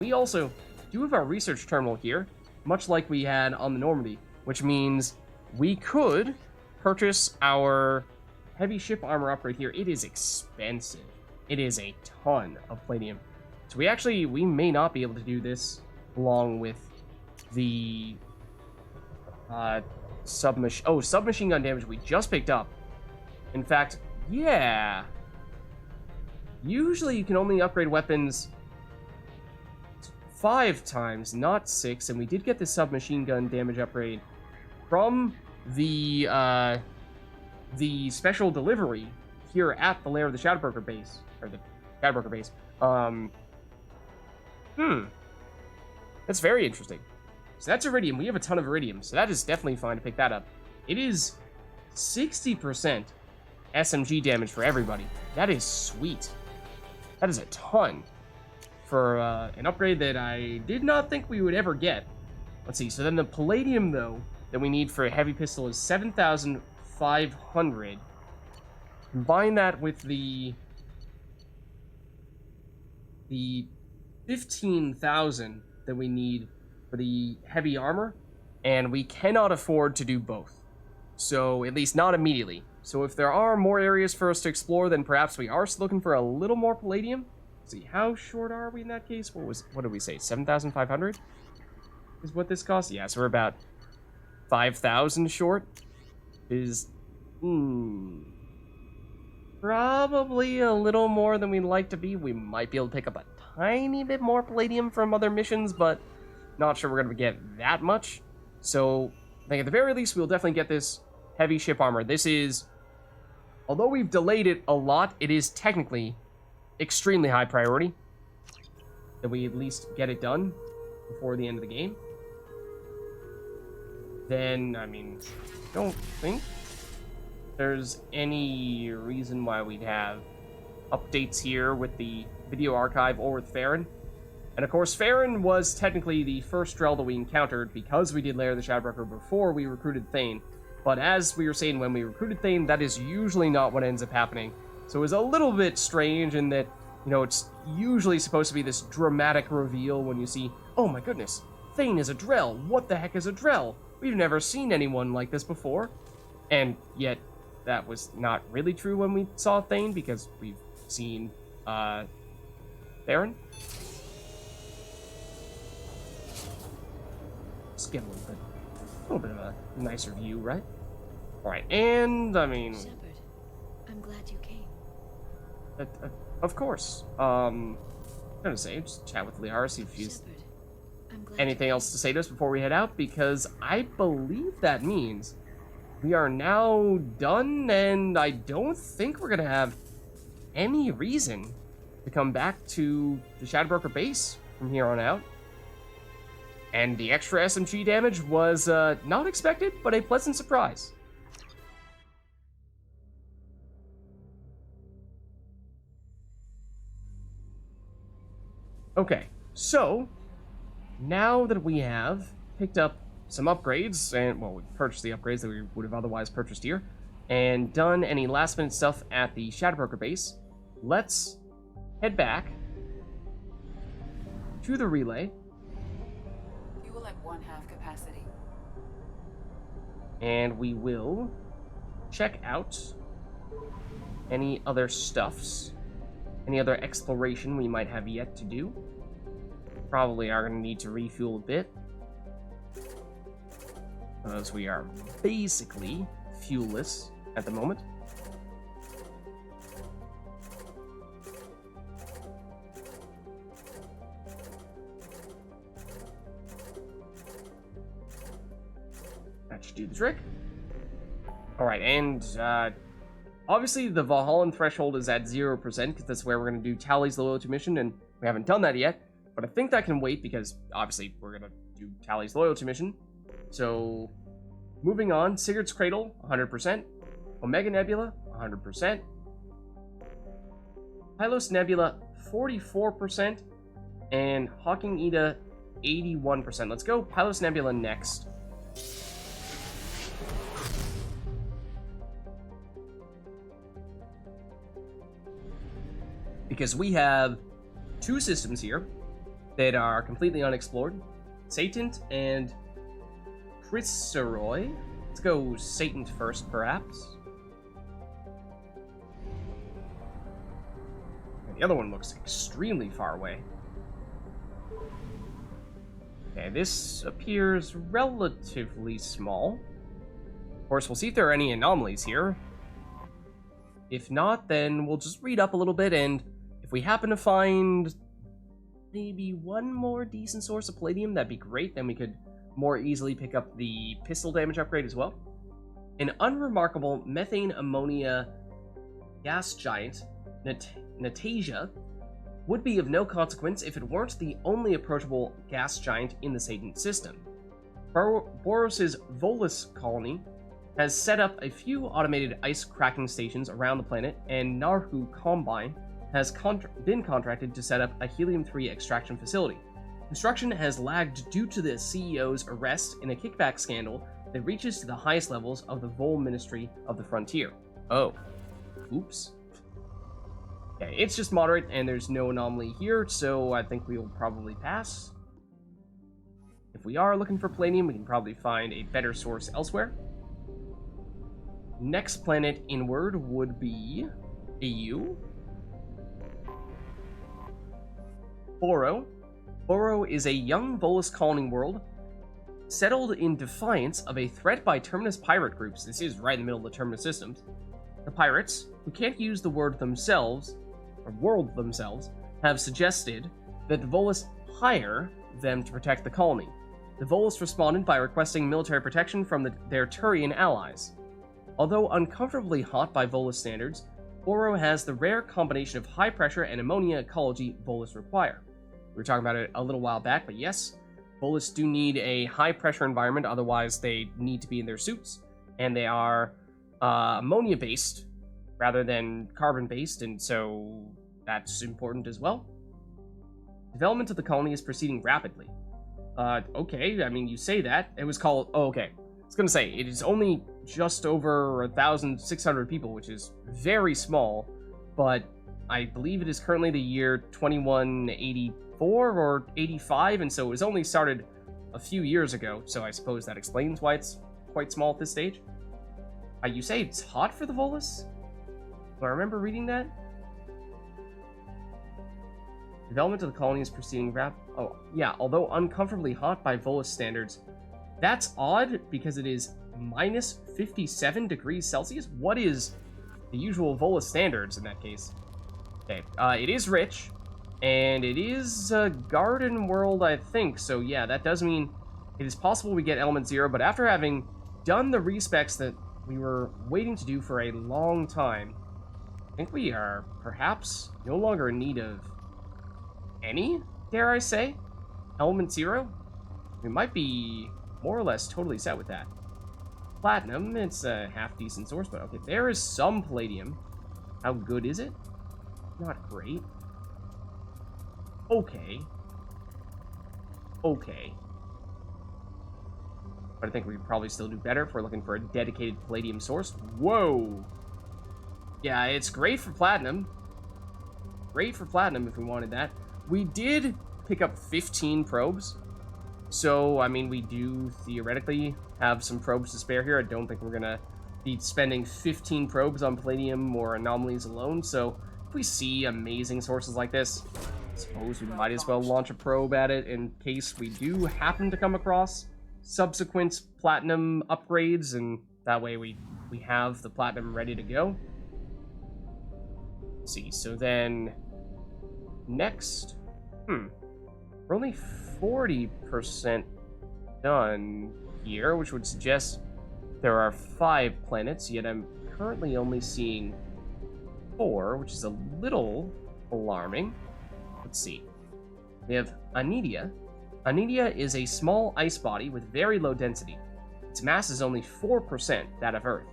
We also do have our research terminal here, much like we had on the Normandy, which means we could purchase our heavy ship armor upgrade here. It is expensive. It is a ton of palladium. So we may not be able to do this along with the submachine gun damage we just picked up. In fact, yeah. Usually you can only upgrade weapons 5 times, not 6, and we did get the submachine gun damage upgrade from the special delivery here at the lair of the Shadowbroker base, or the Shadowbroker base. That's very interesting. So that's iridium. We have a ton of iridium, so that is definitely fine to pick that up. It is 60% SMG damage for everybody. That is sweet. That is a ton for an upgrade that I did not think we would ever get. Let's see. So then the palladium, though, that we need for a heavy pistol is 7,500. Combine that with the 15,000 that we need for the heavy armor, and we cannot afford to do both. So, at least not immediately. So if there are more areas for us to explore, then perhaps we are looking for a little more palladium. Let's see, how short are we in that case? What did we say? 7,500 is what this costs? Yeah, so we're about 5,000 short. Is probably a little more than we'd like to be. We might be able to pick up a tiny bit more palladium from other missions, but not sure we're going to get that much. So I think at the very least, we'll definitely get this heavy ship armor. This is, although we've delayed it a lot, it is technically extremely high priority that we at least get it done before the end of the game. Then, I mean, don't think there's any reason why we'd have updates here with the video archive or with Farron. And of course, Farron was technically the first Drell that we encountered because we did Lair of the Shadowbroker before we recruited Thane. But as we were saying, when we recruited Thane, that is usually not what ends up happening. So it was a little bit strange in that, you know, it's usually supposed to be this dramatic reveal when you see, oh my goodness, Thane is a Drell. What the heck is a Drell? We've never seen anyone like this before. And yet, that was not really true when we saw Thane, because we've seen, Farron. Let's get a little bit of a nicer view, right? Alright, and, I mean... Shepard, I'm glad you came. Of course. I'm gonna say, just chat with Liara, see if she's Shepard, I'm glad anything else to say to us before we head out, because I believe that means we are now done, and I don't think we're gonna have any reason to come back to the Shadowbroker base from here on out. And the extra SMG damage was not expected, but a pleasant surprise. Okay, so now that we have picked up some upgrades, and, well, we purchased the upgrades that we would have otherwise purchased here, and done any last-minute stuff at the Shadowbroker base, let's head back to the relay. Fuel at 1/2 capacity. And we will check out any other stuffs, any other exploration we might have yet to do. Probably are going to need to refuel a bit, because we are basically fuelless at the moment. That should do the trick. Alright, and obviously the Valhallan threshold is at 0%, because that's where we're going to do Tally's Loyalty mission, and we haven't done that yet. But I think that can wait, because obviously we're going to do Tally's Loyalty mission. So, moving on, Sigurd's Cradle, 100%. Omega Nebula, 100%. Pylos Nebula, 44%. And Hawking Ida, 81%. Let's go Pylos Nebula next. Because we have two systems here that are completely unexplored. Satant and Chrysaroy. Let's go Satant first, perhaps. And the other one looks extremely far away. Okay, this appears relatively small. Of course, we'll see if there are any anomalies here. If not, then we'll just read up a little bit, and if we happen to find maybe one more decent source of palladium, that'd be great. Then we could more easily pick up the pistol damage upgrade as well. An unremarkable methane ammonia gas giant, Natasia, would be of no consequence if it weren't the only approachable gas giant in the Satan system. Boros' Volus colony has set up a few automated ice cracking stations around the planet, and Narhu Combine has been contracted to set up a helium-3 extraction facility. Construction has lagged due to the CEO's arrest in a kickback scandal that reaches to the highest levels of the Vol Ministry of the Frontier. Oh. Oops. Okay, it's just moderate, and there's no anomaly here, so I think we will probably pass. If we are looking for palladium, we can probably find a better source elsewhere. Next planet inward would be EU. Boro. Boro is a young Volus colony world settled in defiance of a threat by Terminus pirate groups. This is right in the middle of the Terminus systems. The pirates, who can't use the word themselves, or world themselves, have suggested that the Volus hire them to protect the colony. The Volus responded by requesting military protection from their Turian allies. Although uncomfortably hot by Volus standards, Boro has the rare combination of high pressure and ammonia ecology Volus require. We were talking about it a little while back, but yes, Volus do need a high pressure environment, otherwise they need to be in their suits, and they are ammonia based rather than carbon based, and so that's important as well. Development of the colony is proceeding rapidly. Okay, I mean, you say that. It was called, oh, okay. I was gonna say, it is only just over 1,600 people, which is very small, but I believe it is currently the year 2184 or 85, and so it was only started a few years ago, so I suppose that explains why it's quite small at this stage. You say it's hot for the Volus? Do I remember reading that? Development of the colony is proceeding oh, yeah, although uncomfortably hot by Volus standards. That's odd, because it is minus 57 degrees Celsius? What is the usual Volus standards in that case? Okay, it is rich, and it is a garden world, I think, so yeah, that does mean it is possible we get element 0, but after having done the respecs that we were waiting to do for a long time, I think we are perhaps no longer in need of any, dare I say, element 0? We might be more or less totally set with that. Platinum, it's a half-decent source, but okay, there is some palladium. How good is it? Not great. Okay. Okay. But I think we could probably still do better if we're looking for a dedicated palladium source. Whoa! Yeah, it's great for platinum. Great for platinum if we wanted that. We did pick up 15 probes. So, I mean, we do theoretically have some probes to spare here. I don't think we're going to be spending 15 probes on palladium or anomalies alone. So, if we see amazing sources like this, I suppose we might as well launch a probe at it in case we do happen to come across subsequent platinum upgrades, and that way we have the platinum ready to go. Let's see, so then next, we're only 40% done here, which would suggest there are 5 planets, yet I'm currently only seeing 4, which is a little alarming. Let's see. We have Anidia. Anidia is a small ice body with very low density. Its mass is only 4% that of Earth.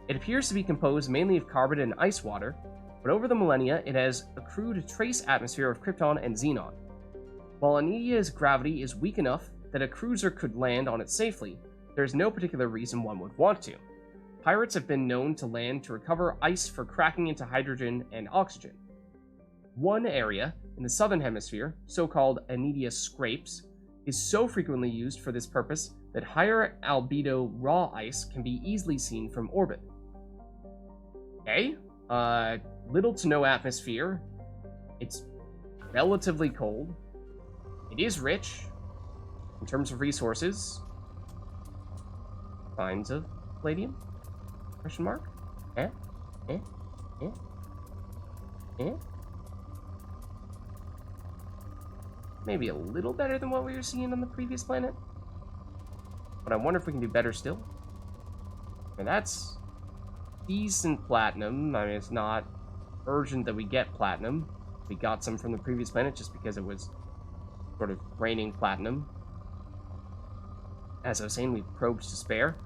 It appears to be composed mainly of carbon and ice water, but over the millennia it has accrued a trace atmosphere of krypton and xenon. While Anidia's gravity is weak enough that a cruiser could land on it safely, there is no particular reason one would want to. Pirates have been known to land to recover ice for cracking into hydrogen and oxygen. One area in the southern hemisphere, so-called Anidia Scrapes, is so frequently used for this purpose that higher albedo raw ice can be easily seen from orbit. Okay, little to no atmosphere. It's relatively cold. It is rich in terms of resources. Finds of palladium? Question mark? Eh? Eh? Eh? Eh? Maybe a little better than what we were seeing on the previous planet. But I wonder if we can do better still. And that's decent platinum. I mean, it's not urgent that we get platinum. We got some from the previous planet just because it was sort of raining platinum. As I was saying, we have probes to spare.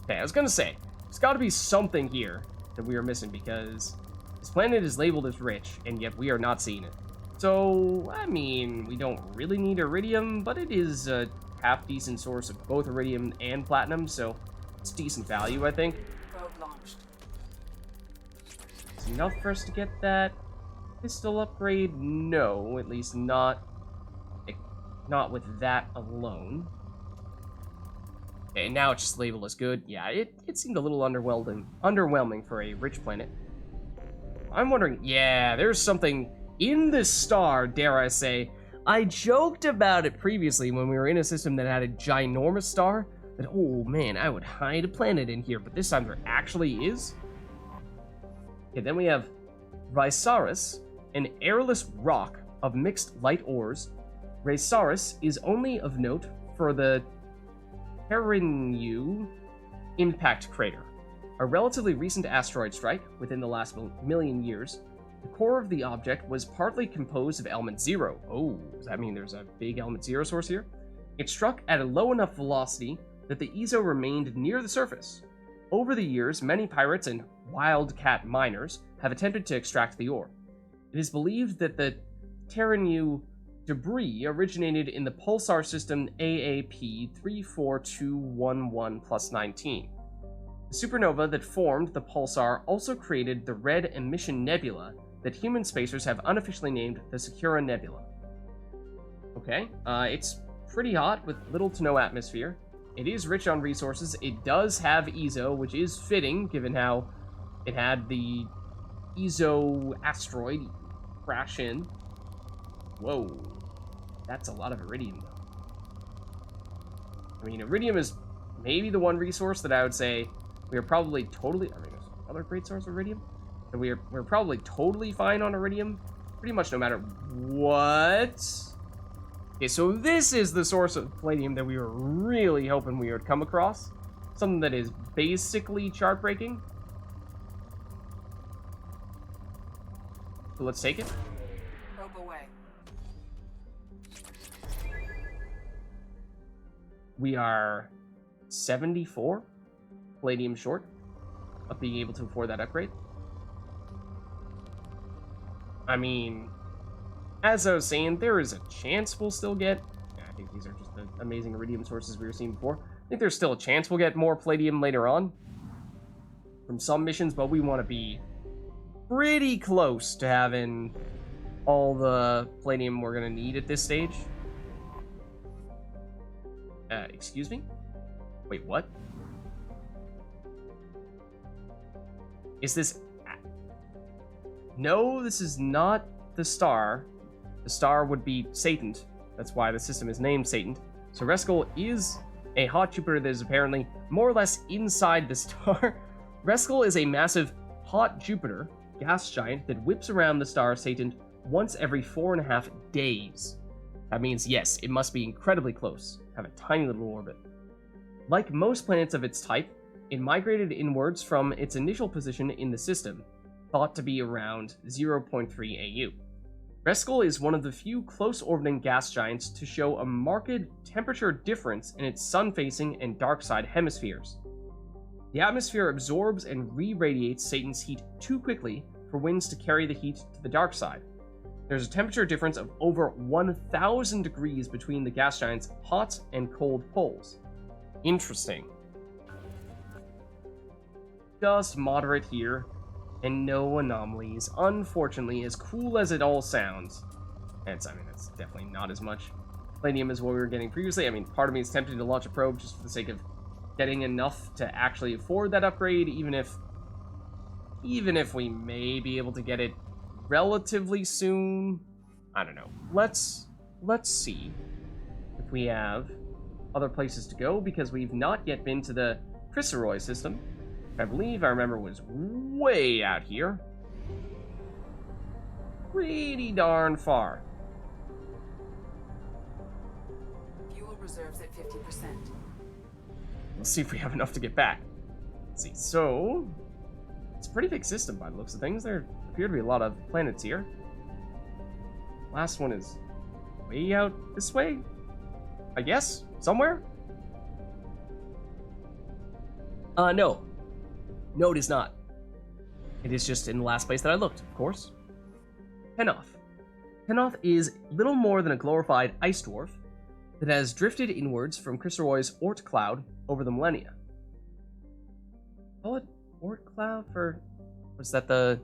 Okay, I was gonna say, there's gotta be something here that we are missing because this planet is labeled as rich, and yet we are not seeing it. So, I mean, we don't really need iridium, but it is a half-decent source of both iridium and platinum, so it's decent value, I think. Probe launched. It's enough for us to get that pistol upgrade? No, at least not with that alone. Okay, now it's just labeled as good. Yeah, it seemed a little underwhelming for a rich planet. I'm wondering, yeah, there's something in this star, dare I say. I joked about it previously when we were in a system that had a ginormous star, that, oh man, I would hide a planet in here, but this time there actually is. Okay, then we have Raisaurus, an airless rock of mixed light ores. Raisaurus is only of note for the Terranu impact crater, a relatively recent asteroid strike within the last million years. The core of the object was partly composed of element 0. Oh, does that mean there's a big element 0 source here? It struck at a low enough velocity that the ESO remained near the surface. Over the years, many pirates and wildcat miners have attempted to extract the ore. It is believed that the Terranu debris originated in the pulsar system AAP 34211+19. The supernova that formed the pulsar also created the red emission nebula that human spacers have unofficially named the Sakura Nebula. Okay, it's pretty hot with little to no atmosphere. It is rich on resources. It does have ESO, which is fitting given how it had the ESO asteroid crash in. Whoa, that's a lot of iridium though. I mean, iridium is maybe the one resource that I would say we are probably totally, I mean, there's another great source of iridium. And we're probably totally fine on iridium, pretty much no matter what. Okay, so this is the source of palladium that we were really hoping we would come across. Something that is basically chart breaking. So let's take it. Probe away. We are 74 palladium short of being able to afford that upgrade. I mean, as I was saying, there is a chance we'll still get... I think these are just the amazing iridium sources we were seeing before. I think there's still a chance we'll get more palladium later on from some missions, but we want to be pretty close to having all the palladium we're going to need at this stage. Excuse me? Wait, what? Is this... No, this is not the star. The star would be Satan. That's why the system is named Satan. So Reskull is a hot Jupiter that is apparently more or less inside the star. Reskull is a massive hot Jupiter gas giant that whips around the star Satan once every 4.5 days. That means, yes, it must be incredibly close, have a tiny little orbit. Like most planets of its type, it migrated inwards from its initial position in the system, thought to be around 0.3 AU. Reskull is one of the few close-orbiting gas giants to show a marked temperature difference in its sun-facing and dark-side hemispheres. The atmosphere absorbs and re-radiates Satan's heat too quickly for winds to carry the heat to the dark side. There's a temperature difference of over 1,000 degrees between the gas giant's hot and cold poles. Interesting. Just moderate here. and no anomalies. Unfortunately, as cool as it all sounds, I mean, it's definitely not as much palladium as what we were getting previously. I mean, part of me is tempted to launch a probe just for the sake of getting enough to actually afford that upgrade, even if we may be able to get it relatively soon. I don't know. Let's see if we have other places to go, because we've not yet been to the Raisaurus system. I believe I remember was way out here. Pretty darn far. Fuel reserves at 50%. Let's see if we have enough to get back. Let's see. So, it's a pretty big system by the looks of things. There appear to be a lot of planets here. Last one is way out this way, I guess? Somewhere? No. No, it is not. It is just in the last place that I looked, of course. Penoth. Penoth is little more than a glorified ice dwarf that has drifted inwards from Raisaurus' Oort cloud over the millennia. Call it Oort cloud for... Was that the...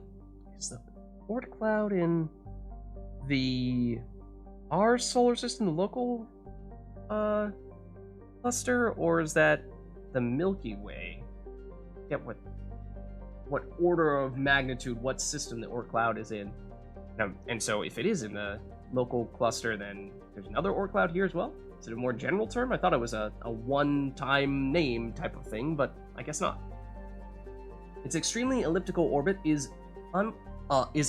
Is the Oort cloud in our solar system, the local cluster, or is that the Milky Way? I forget what order of magnitude, what system the Oort cloud is in. And so if it is in the local cluster, then there's another Oort cloud here as well? Is it a more general term? I thought it was a one-time name type of thing, but I guess not. Its extremely elliptical orbit is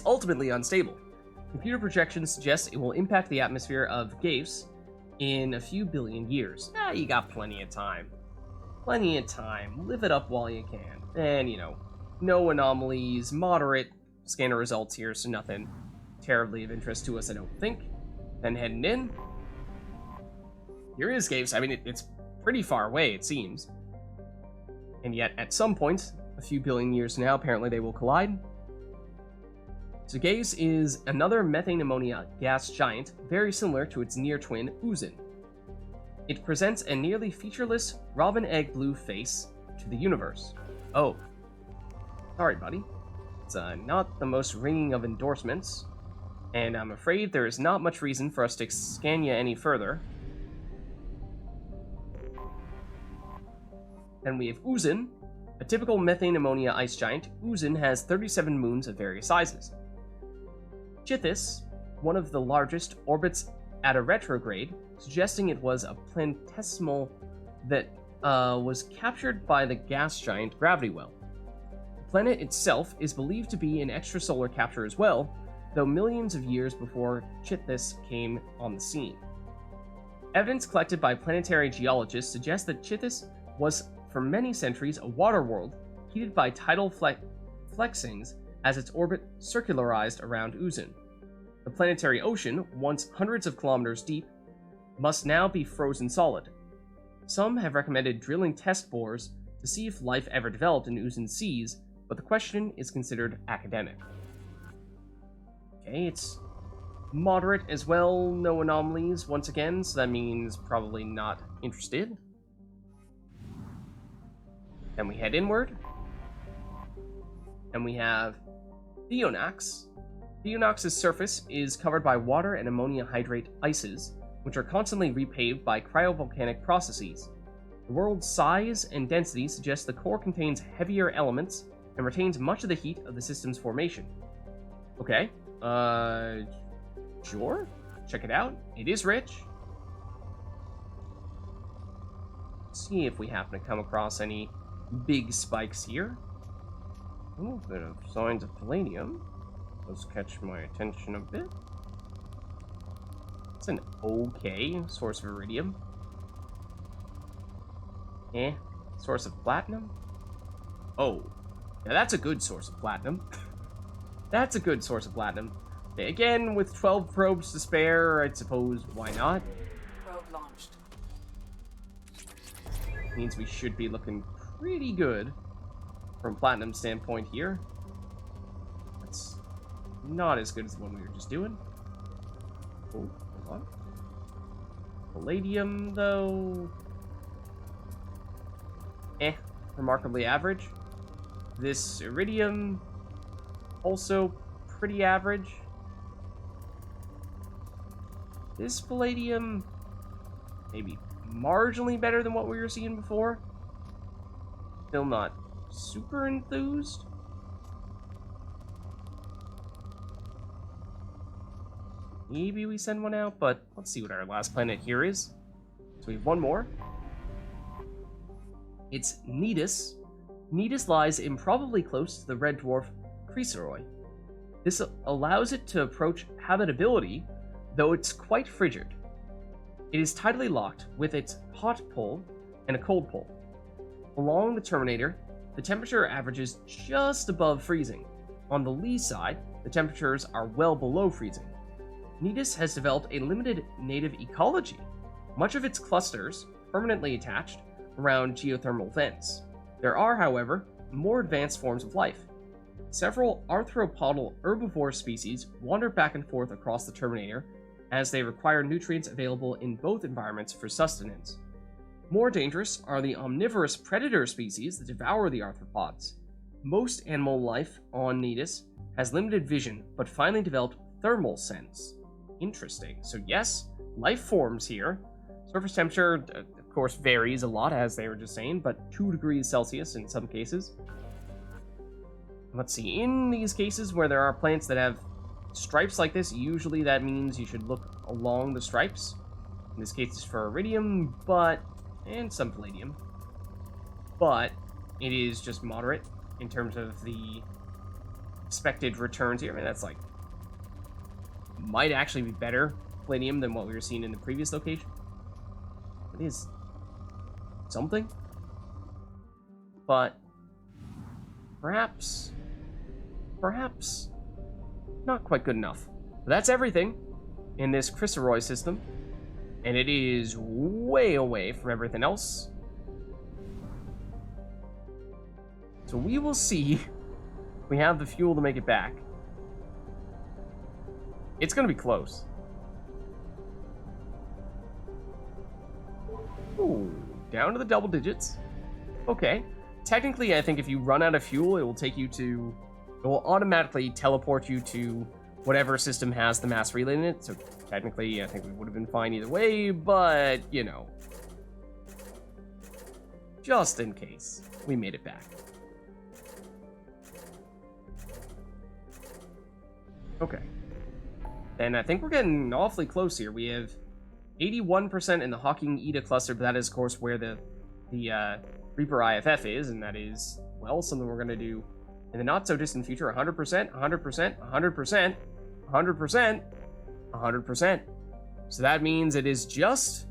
ultimately unstable. Computer projections suggest it will impact the atmosphere of Gaves in a few billion years. You got plenty of time. Plenty of time. Live it up while you can. And, no anomalies, moderate scanner results here, so nothing terribly of interest to us, I don't think. Then heading in. Here is Gaves. I mean, it's pretty far away, it seems. And yet, at some point, a few billion years from now, apparently they will collide. So Gaves is another methane ammonia gas giant, very similar to its near twin, Uzin. It presents a nearly featureless robin egg blue face to the universe. Oh. Sorry, buddy. It's not the most ringing of endorsements, and I'm afraid there is not much reason for us to scan you any further. Then we have Uzin, a typical methane ammonia ice giant. Uzin has 37 moons of various sizes. Chithis, one of the largest, orbits at a retrograde, suggesting it was a planetesimal that was captured by the gas giant gravity well. The planet itself is believed to be an extrasolar capture as well, though millions of years before Chithis came on the scene. Evidence collected by planetary geologists suggests that Chithis was for many centuries a water world heated by tidal flexings as its orbit circularized around Uzin. The planetary ocean, once hundreds of kilometers deep, must now be frozen solid. Some have recommended drilling test bores to see if life ever developed in Uzin's seas, but the question is considered academic. Okay, it's moderate as well, no anomalies once again, so that means probably not interested. Then we head inward, and we have Theonax. Theonax's surface is covered by water and ammonia hydrate ices, which are constantly repaved by cryovolcanic processes. The world's size and density suggest the core contains heavier elements and retains much of the heat of the system's formation. Okay, sure, check it out. It is rich. Let's see if we happen to come across any big spikes here. Ooh, a bit of signs of palladium. Those catch my attention a bit. It's an okay source of iridium. Source of platinum? Oh, yeah, that's a good source of platinum. That's a good source of platinum. Again, with 12 probes to spare, I suppose, why not? Probe launched. Means we should be looking pretty good from platinum standpoint here. That's not as good as the one we were just doing. Oh, hold on. Palladium, though. Remarkably average. This iridium, also pretty average. This palladium, maybe marginally better than what we were seeing before. Still not super enthused. Maybe we send one out, but let's see what our last planet here is. So we have one more. It's Nidus. Nidus lies improbably close to the red dwarf Raisaurus. This allows it to approach habitability, though it's quite frigid. It is tidally locked with its hot pole and a cold pole. Along the Terminator, the temperature averages just above freezing. On the lee side, the temperatures are well below freezing. Nidus has developed a limited native ecology, much of its clusters permanently attached around geothermal vents. There are, however, more advanced forms of life. Several arthropodal herbivore species wander back and forth across the Terminator as they require nutrients available in both environments for sustenance. More dangerous are the omnivorous predator species that devour the arthropods. Most animal life on Nidus has limited vision, but finally developed thermal sense. Interesting. So yes, life forms here. Surface temperature, of course, varies a lot, as they were just saying, but 2 degrees Celsius in some cases. Let's see, in these cases where there are plants that have stripes like this, usually that means you should look along the stripes. In this case, it's for iridium, and some palladium. But it is just moderate in terms of the expected returns here. I mean, that's like, might actually be better palladium than what we were seeing in the previous location. It is something. But perhaps not quite good enough. But that's everything in this Raisaurus system, and it is way away from everything else. So we will see if we have the fuel to make it back. It's gonna be close. Ooh, down to the double digits. Okay. Technically, I think if you run out of fuel, it will take you to... It will automatically teleport you to whatever system has the mass relay in it. So technically, I think we would have been fine either way, but, you know. Just in case, we made it back. Okay. And I think we're getting awfully close here. We have 81% in the Hawking Ida cluster, but that is, of course, where the Reaper IFF is, and that is, well, something we're going to do in the not-so-distant future. 100%, 100%, 100%, 100%, 100%. So that means it is just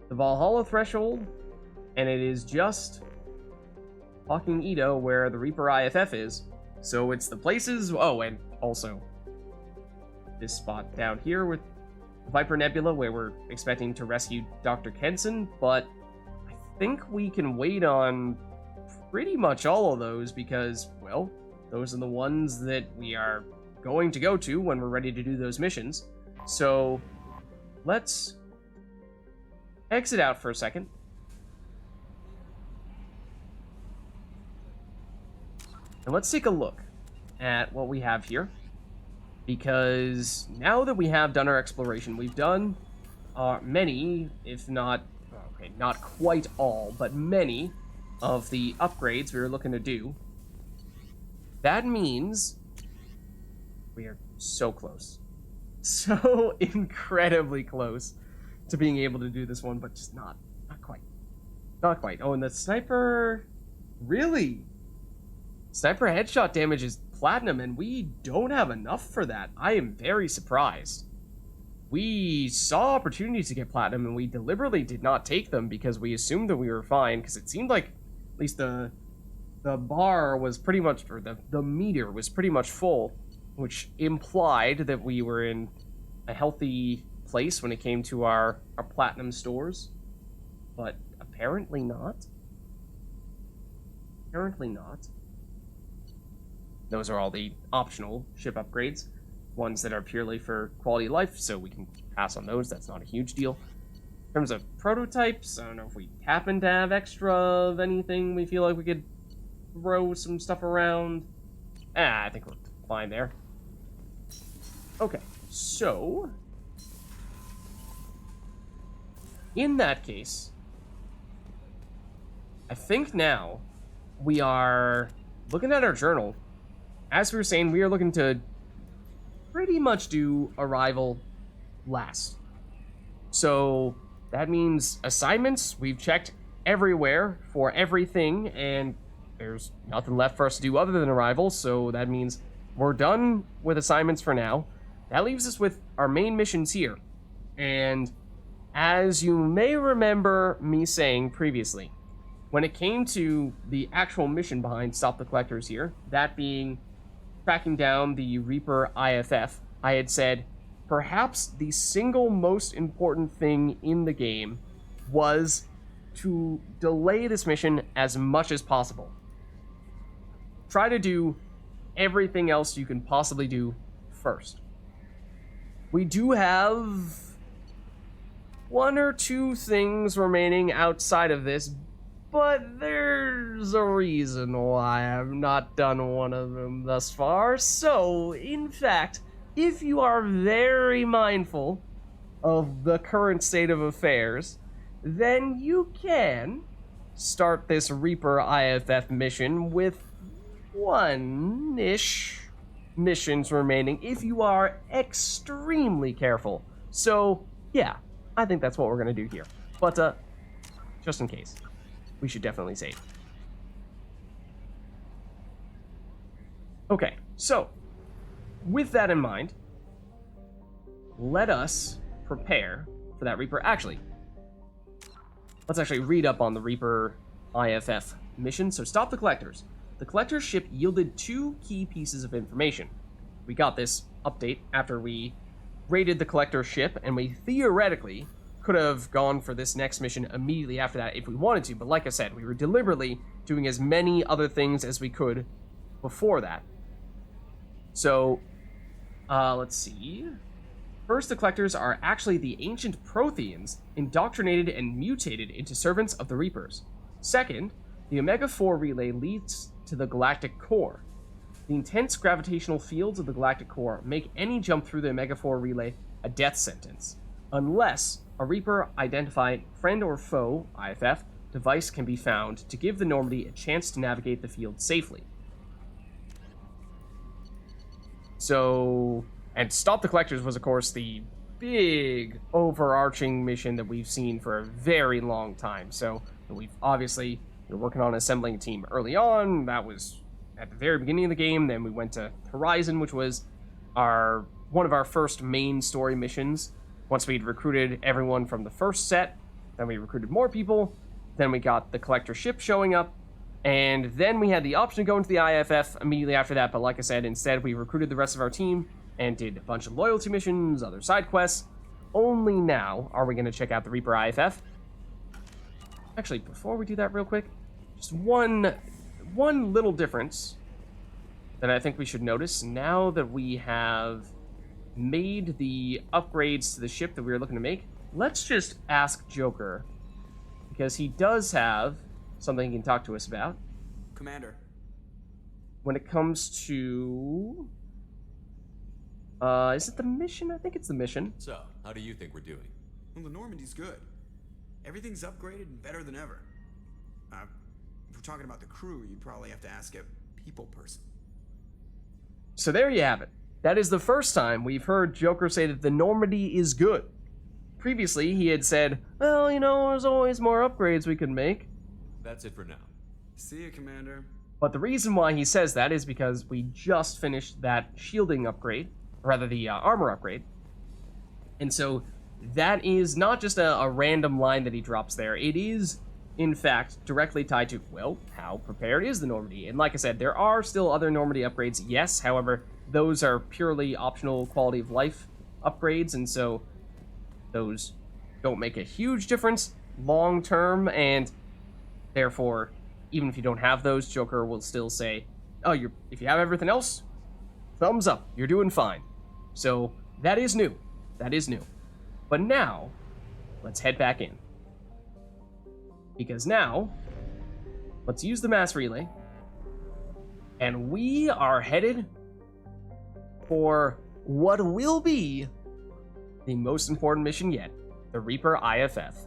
the Valhalla threshold, and it is just Hawking Ida where the Reaper IFF is. So it's the places... Oh, and also this spot down here with Viper Nebula, where we're expecting to rescue Dr. Kenson, but I think we can wait on pretty much all of those because, well, those are the ones that we are going to go to when we're ready to do those missions. So let's exit out for a second. And let's take a look at what we have here. Because now that we have done our exploration, we've done many, if not, okay, not quite all, but many of the upgrades we were looking to do. That means we are so close. So incredibly close to being able to do this one, but just not quite. Not quite. Oh, and the sniper, really? Sniper headshot damage is platinum, and we don't have enough for that. I am very surprised. We saw opportunities to get platinum, and we deliberately did not take them because we assumed that we were fine, because it seemed like at least the bar was pretty much, or the meter was pretty much full, which implied that we were in a healthy place when it came to our platinum stores. But apparently not. Apparently not. Those are all the optional ship upgrades, ones that are purely for quality of life, so we can pass on those. That's not a huge deal. In terms of prototypes, I don't know if we happen to have extra of anything we feel like we could throw some stuff around. I think we're fine there. Okay, so in that case, I think now we are looking at our journal. As we were saying, we are looking to pretty much do Arrival last. So that means assignments, we've checked everywhere for everything, and there's nothing left for us to do other than Arrival, so that means we're done with assignments for now. That leaves us with our main missions here. And as you may remember me saying previously, when it came to the actual mission behind Stop the Collectors here, that being tracking down the Reaper IFF, I had said perhaps the single most important thing in the game was to delay this mission as much as possible. Try to do everything else you can possibly do first. We do have one or two things remaining outside of this, but there's a reason why I've not done one of them thus far. So, in fact, if you are very mindful of the current state of affairs, then you can start this Reaper IFF mission with one-ish missions remaining if you are extremely careful. So, yeah, I think that's what we're going to do here. But, just in case, we should definitely save. Okay, so, with that in mind, let us prepare for that Reaper. Actually, let's actually read up on the Reaper IFF mission. So, stop the Collectors. The Collector's ship yielded 2 key pieces of information. We got this update after we raided the Collector's ship, and we theoretically could have gone for this next mission immediately after that if we wanted to, but like I said, we were deliberately doing as many other things as we could before that. So, let's see. First, the Collectors are actually the ancient Protheans, indoctrinated and mutated into servants of the Reapers. Second, the Omega-4 relay leads to the galactic core. The intense gravitational fields of the galactic core make any jump through the Omega-4 relay a death sentence, unless a Reaper-identified friend or foe, IFF, device can be found to give the Normandy a chance to navigate the field safely. So, and Stop the Collectors was, of course, the big overarching mission that we've seen for a very long time. So, we've obviously been working on assembling a team early on. That was at the very beginning of the game. Then we went to Horizon, which was one of our first main story missions. Once we'd recruited everyone from the first set, then we recruited more people, then we got the Collector ship showing up, and then we had the option to go into the IFF immediately after that, but like I said, instead we recruited the rest of our team and did a bunch of loyalty missions, other side quests. Only now are we going to check out the Reaper IFF. Actually, before we do that real quick, just one little difference that I think we should notice now that we have made the upgrades to the ship that we were looking to make. Let's just ask Joker, because he does have something he can talk to us about. Commander. When it comes to... is it the mission? I think it's the mission. So, how do you think we're doing? Well, the Normandy's good. Everything's upgraded and better than ever. If we're talking about the crew, you'd probably have to ask a people person. So there you have it. That is the first time we've heard Joker say that the Normandy is good. Previously, he had said, well, you know, there's always more upgrades we can make. That's it for now. See ya, Commander. But the reason why he says that is because we just finished that shielding upgrade, or rather the armor upgrade. And so that is not just a random line that he drops there. It is, in fact, directly tied to, well, how prepared is the Normandy? And like I said, there are still other Normandy upgrades, yes. However, those are purely optional quality of life upgrades, and so those don't make a huge difference long term, and therefore, even if you don't have those, Joker will still say, oh, if you have everything else, thumbs up, you're doing fine. So that is new. That is new. But now, let's head back in. Because now, let's use the mass relay, And we are headed for what will be the most important mission yet, the Reaper IFF.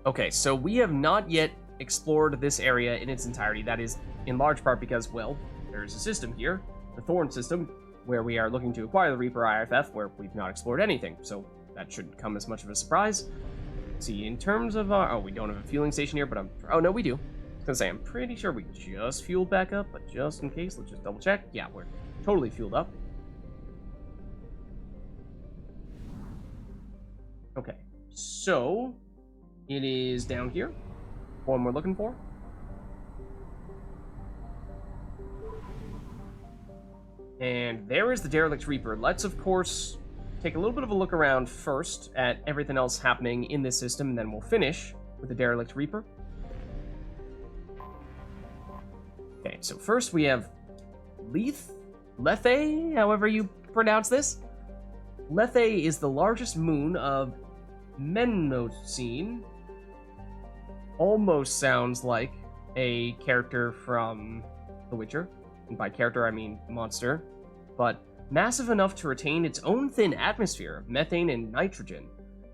Okay, so we have not yet explored this area in its entirety. That is in large part because, well, there's a system here, the Thorn system, where we are looking to acquire the Reaper IFF, where we've not explored anything, so that shouldn't come as much of a surprise. See, in terms of our... Oh, we don't have a fueling station here, but I'm... Oh, no, we do. I was gonna say, I'm pretty sure we just fueled back up, but just in case, let's just double check. Yeah, we're totally fueled up. Okay, so... It is down here. One we're looking for. And there is the Derelict Reaper. Let's, of course, take a little bit of a look around first at everything else happening in this system, and then we'll finish with the Derelict Reaper. Okay, so first we have Lethe, however you pronounce this. Lethe is the largest moon of Menocene. Almost sounds like a character from The Witcher. And by character, I mean monster. But massive enough to retain its own thin atmosphere of methane and nitrogen,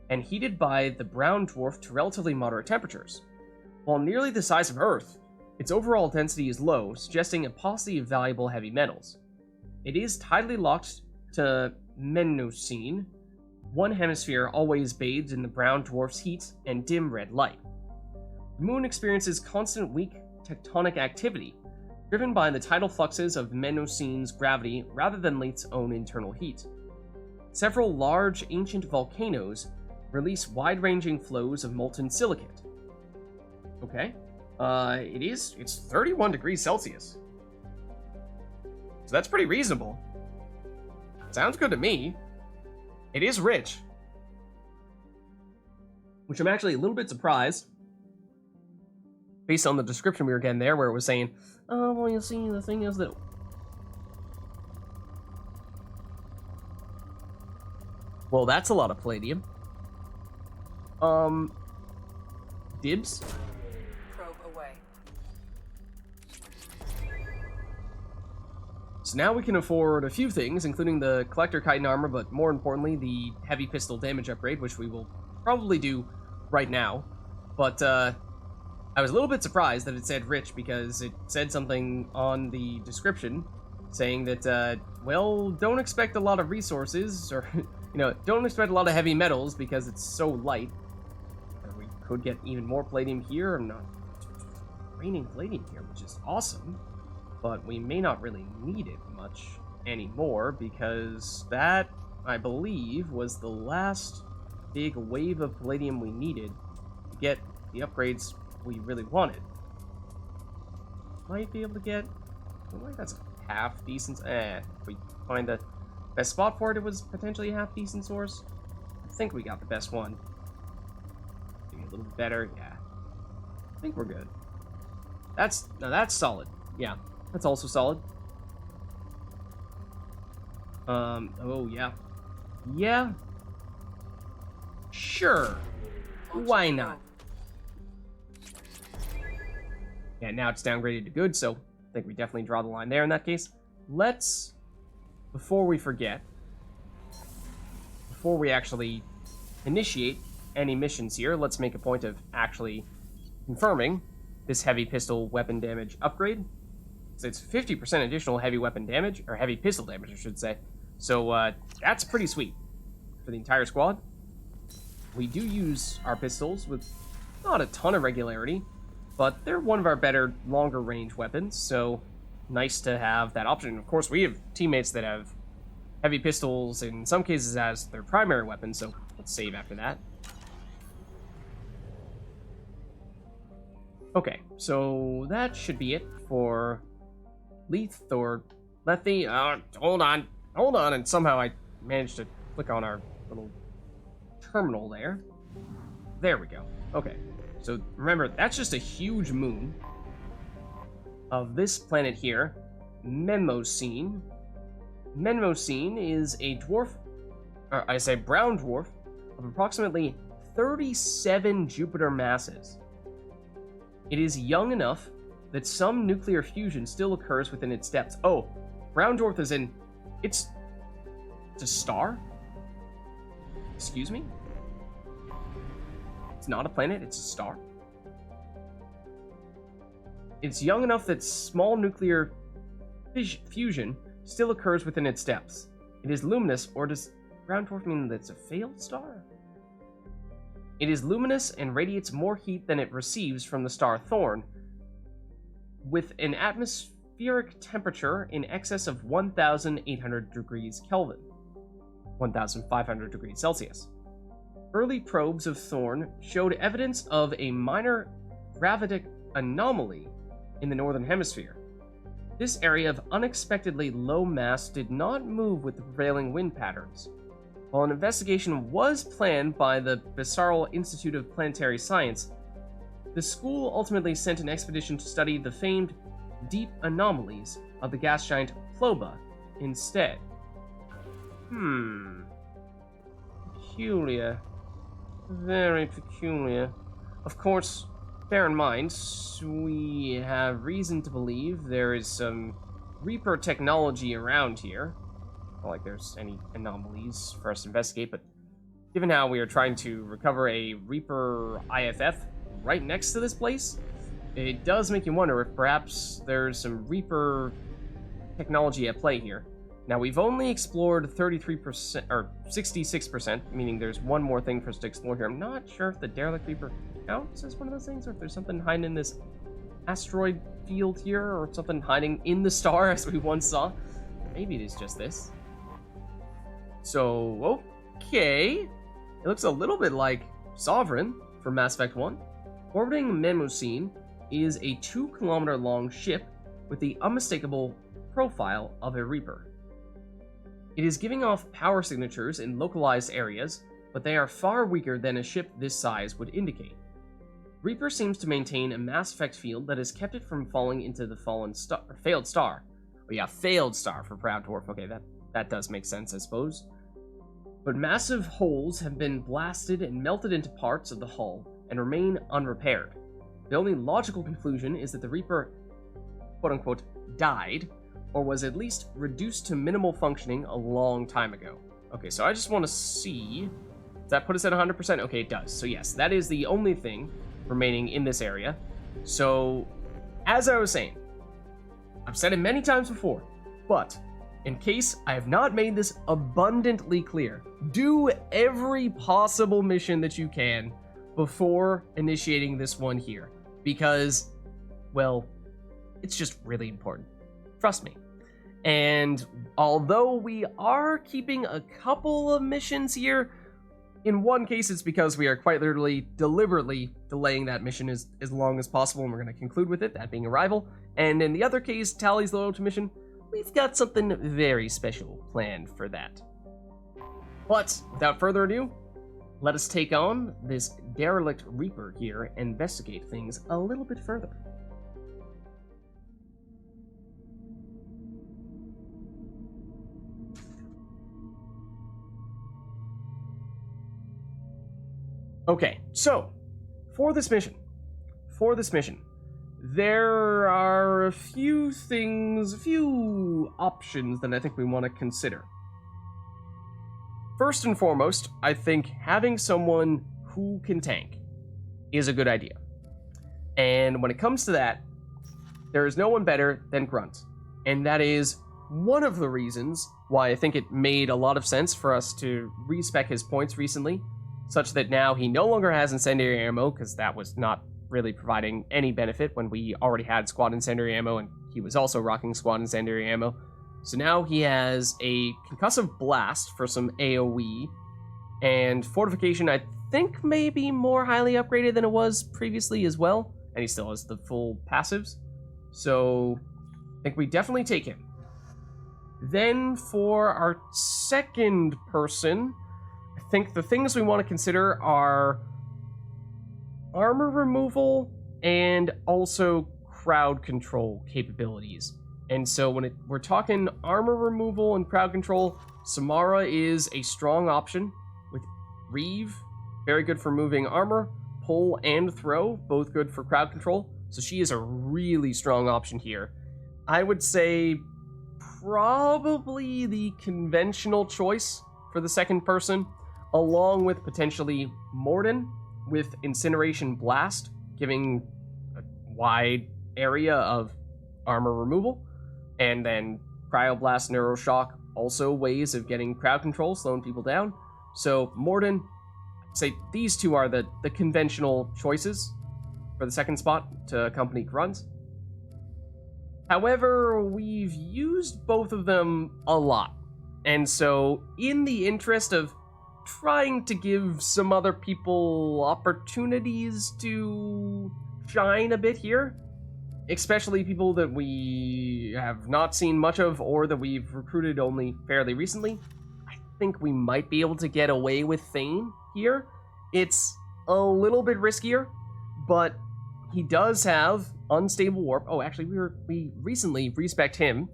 and heated by the brown dwarf to relatively moderate temperatures. While nearly the size of Earth, its overall density is low, suggesting a paucity of valuable heavy metals. It is tidally locked to Menocene. One hemisphere always bathed in the brown dwarf's heat and dim red light. The moon experiences constant weak tectonic activity, driven by the tidal fluxes of Menocene's gravity rather than Lethe's own internal heat. Several large ancient volcanoes release wide-ranging flows of molten silicate. Okay. It's 31 degrees Celsius. So that's pretty reasonable. Sounds good to me. It is rich. Which I'm actually a little bit surprised, based on the description we were getting there, where it was saying, oh, well, you see, the thing is that... Well, that's a lot of palladium. Dibs? Probe away. So now we can afford a few things, including the Collector Chitin armor, but more importantly, the heavy pistol damage upgrade, which we will probably do right now. But, I was a little bit surprised that it said rich, because it said something on the description saying that, well, don't expect a lot of resources, or, don't expect a lot of heavy metals because it's so light. Or we could get even more palladium here. I'm not raining palladium here, which is awesome, but we may not really need it much anymore, because that, I believe, was the last big wave of palladium we needed to get the upgrades we really wanted. Might be able to get... Well, that's a half decent... if we find the best spot for it, it was potentially a half decent source. I think we got the best one. Maybe a little bit better, yeah. I think we're good. That's solid. Yeah, that's also solid. Oh, yeah. Yeah. Sure. Why not? Yeah, now it's downgraded to good, so I think we definitely draw the line there in that case. Let's, before we forget, before we actually initiate any missions here, let's make a point of actually confirming this heavy pistol weapon damage upgrade. So it's 50% additional heavy weapon damage, or heavy pistol damage, I should say. So that's pretty sweet for the entire squad. We do use our pistols with not a ton of regularity, but they're one of our better, longer range weapons, so nice to have that option. Of course, we have teammates that have heavy pistols, in some cases as their primary weapon, so let's save after that. Okay, so that should be it for Lethe, or Lethe. Hold on, and somehow I managed to click on our little terminal there. There we go. Okay. So remember, that's just a huge moon of this planet here, Menocene. Menocene is a dwarf, or I say brown dwarf, of approximately 37 Jupiter masses. It is young enough that some nuclear fusion still occurs within its depths. Oh, brown dwarf is in... It's a star? Excuse me? It's not a planet, it's a star. It's young enough that small nuclear fusion still occurs within its depths. It is luminous, or does brown dwarf mean that it's a failed star? It is luminous and radiates more heat than it receives from the star Thorn, with an atmospheric temperature in excess of 1,800 degrees Kelvin, 1,500 degrees Celsius. Early probes of Thorn showed evidence of a minor gravitic anomaly in the northern hemisphere. This area of unexpectedly low mass did not move with the prevailing wind patterns. While an investigation was planned by the Raisaurus Institute of Planetary Science, the school ultimately sent an expedition to study the famed deep anomalies of the gas giant Ploba instead. Peculiar. Very peculiar. Of course, bear in mind, we have reason to believe there is some Reaper technology around here. Not like there's any anomalies for us to investigate, but given how we are trying to recover a Reaper IFF right next to this place, it does make you wonder if perhaps there's some Reaper technology at play here. Now, we've only explored 33%, or 66%, meaning there's one more thing for us to explore here. I'm not sure if the Derelict Reaper counts as one of those things, or if there's something hiding in this asteroid field here, or something hiding in the star, as we once saw. Maybe it is just this. So, okay. It looks a little bit like Sovereign from Mass Effect 1. Orbiting Mnemosyne is a 2-kilometer-long ship with the unmistakable profile of a Reaper. It is giving off power signatures in localized areas, but they are far weaker than a ship this size would indicate. Reaper seems to maintain a mass effect field that has kept it from falling into the failed star. Oh yeah, failed star for Proud Dwarf. Okay, that does make sense, I suppose. But massive holes have been blasted and melted into parts of the hull and remain unrepaired. The only logical conclusion is that the Reaper, quote-unquote, died, or was at least reduced to minimal functioning a long time ago. Okay, so I just want to see... Does that put us at 100%? Okay, it does. So yes, that is the only thing remaining in this area. So, as I was saying, I've said it many times before, but in case I have not made this abundantly clear, do every possible mission that you can before initiating this one here. Because, well, it's just really important. Trust me. And although we are keeping a couple of missions here, in one case it's because we are quite literally deliberately delaying that mission as long as possible, and we're going to conclude with it, that being Arrival. And in the other case, Tally's Loyalty mission, we've got something very special planned for that. But without further ado, let us take on this Derelict Reaper here and investigate things a little bit further. Okay, so, for this mission, there are a few options that I think we want to consider. First and foremost, I think having someone who can tank is a good idea. And when it comes to that, there is no one better than Grunt. And that is one of the reasons why I think it made a lot of sense for us to respec his points recently, such that now he no longer has incendiary ammo, because that was not really providing any benefit when we already had squad incendiary ammo, and he was also rocking squad incendiary ammo. So now he has a concussive blast for some AoE, and fortification I think may be more highly upgraded than it was previously as well, and he still has the full passives. So I think we definitely take him. Then for our second person, I think the things we want to consider are armor removal and also crowd control capabilities. And so when we're talking armor removal and crowd control, Samara is a strong option with Reeve, very good for moving armor. Pull and throw, both good for crowd control. So she is a really strong option here. I would say probably the conventional choice for the second person, along with potentially Morden with Incineration Blast, giving a wide area of armor removal. And then Cryoblast, Neuroshock, also ways of getting crowd control, slowing people down. So Morden, I'd say these two are the conventional choices for the second spot to accompany grunts. However, we've used both of them a lot. And so, in the interest of trying to give some other people opportunities to shine a bit here, especially people that we have not seen much of or that we've recruited only fairly recently, I think we might be able to get away with Thane here. It's a little bit riskier, but he does have unstable warp. Oh, actually, we recently respec'd him,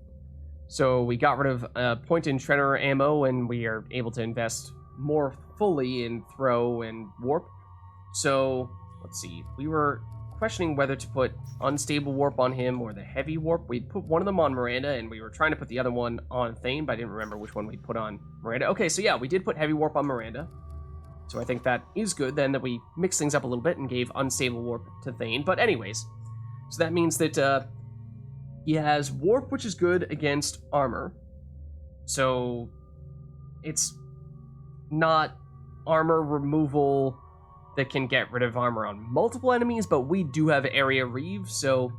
so we got rid of point in shredder ammo, and we are able to invest more fully in throw and warp. So let's see. We were questioning whether to put unstable warp on him or the heavy warp. We put one of them on Miranda, and we were trying to put the other one on Thane, but I didn't remember which one we put on Miranda. Okay, so yeah, we did put heavy warp on Miranda. So I think that is good then that we mixed things up a little bit and gave unstable warp to Thane. But anyways, so that means that he has warp, which is good against armor. So it's not armor removal that can get rid of armor on multiple enemies, but we do have area Reeve, so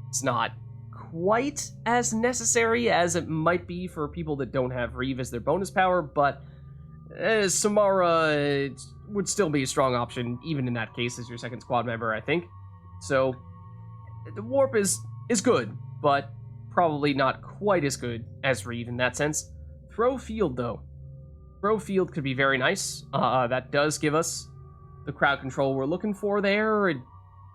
it's not quite as necessary as it might be for people that don't have Reeve as their bonus power, but Samara would still be a strong option, even in that case, as your second squad member, I think. So, the warp is good, but probably not quite as good as Reeve in that sense. Throw field, though. Throw field could be very nice. That does give us the crowd control we're looking for there. It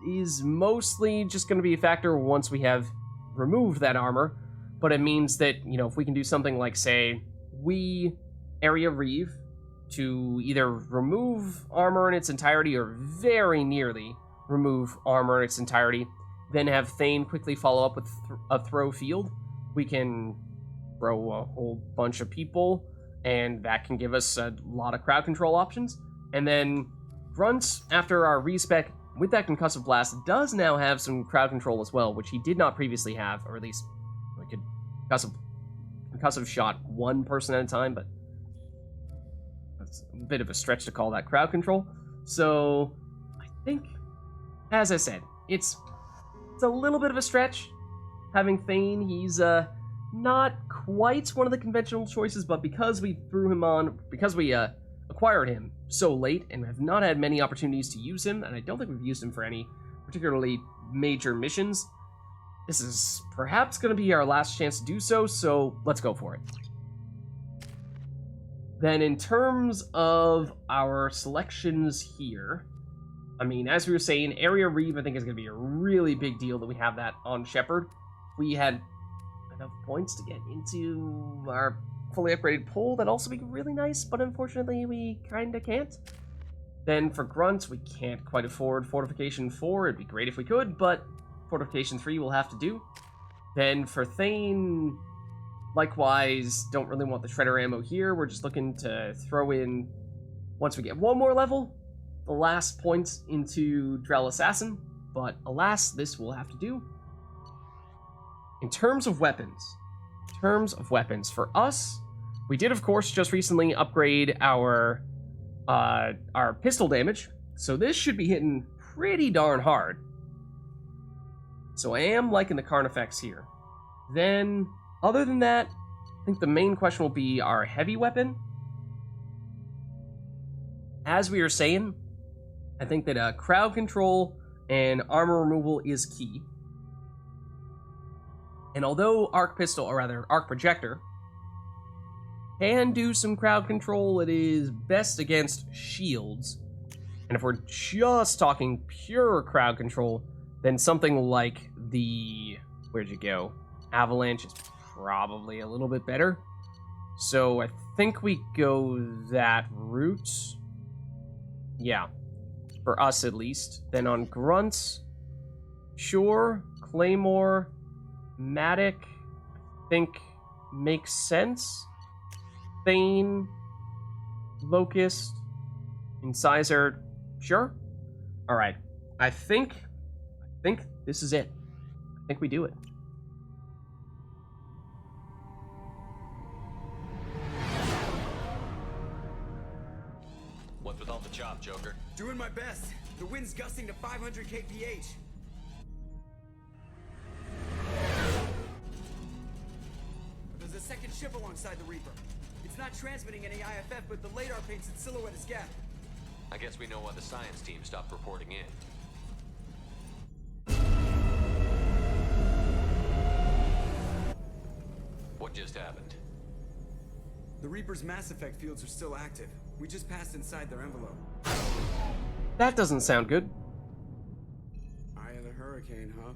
is mostly just going to be a factor once we have removed that armor, but it means that, you know, if we can do something like, say, we area Reeve to either remove armor in its entirety or very nearly remove armor in its entirety, then have Thane quickly follow up with a throw field, we can throw a whole bunch of people, and that can give us a lot of crowd control options. And then Grunts, after our respec with that concussive blast, does now have some crowd control as well, which he did not previously have, or at least we could concussive shot one person at a time, but that's a bit of a stretch to call that crowd control. So I think, as I said, it's a little bit of a stretch having Thane. He's not quite one of the conventional choices, but because we acquired him so late and have not had many opportunities to use him, and I don't think we've used him for any particularly major missions, this is perhaps going to be our last chance to do so, so let's go for it. Then in terms of our selections here, I mean, as we were saying, Area Reeve I think is going to be a really big deal that we have that on Shepard. We had enough points to get into our fully upgraded pull, that'd also be really nice, but unfortunately we kinda can't. Then for Grunts, we can't quite afford Fortification 4, it'd be great if we could, but Fortification 3 will have to do. Then for Thane, likewise, don't really want the Shredder ammo here, we're just looking to throw in, once we get one more level, the last points into Drell Assassin, but alas, this will have to do. In terms of weapons, for us, we did of course just recently upgrade our pistol damage, so this should be hitting pretty darn hard. So I am liking the Carnifex here. Then, other than that, I think the main question will be our heavy weapon. As we were saying, I think that crowd control and armor removal is key. And although Arc Projector can do some crowd control, it is best against shields. And if we're just talking pure crowd control, then something like the, where'd you go? Avalanche is probably a little bit better. So I think we go that route. Yeah. For us, at least. Then on grunts, sure, Claymore, Matic, I think makes sense. Thane, Locust, Incisor, sure. Alright. I think this is it. I think we do it. What's with all the chop, Joker? Doing my best. The wind's gusting to 500 kph. There's a second ship alongside the Reaper. It's not transmitting any IFF, but the radar paints its silhouette as gap. I guess we know why the science team stopped reporting in. What just happened? The Reaper's mass effect fields are still active. We just passed inside their envelope. That doesn't sound good. Eye of the hurricane, huh?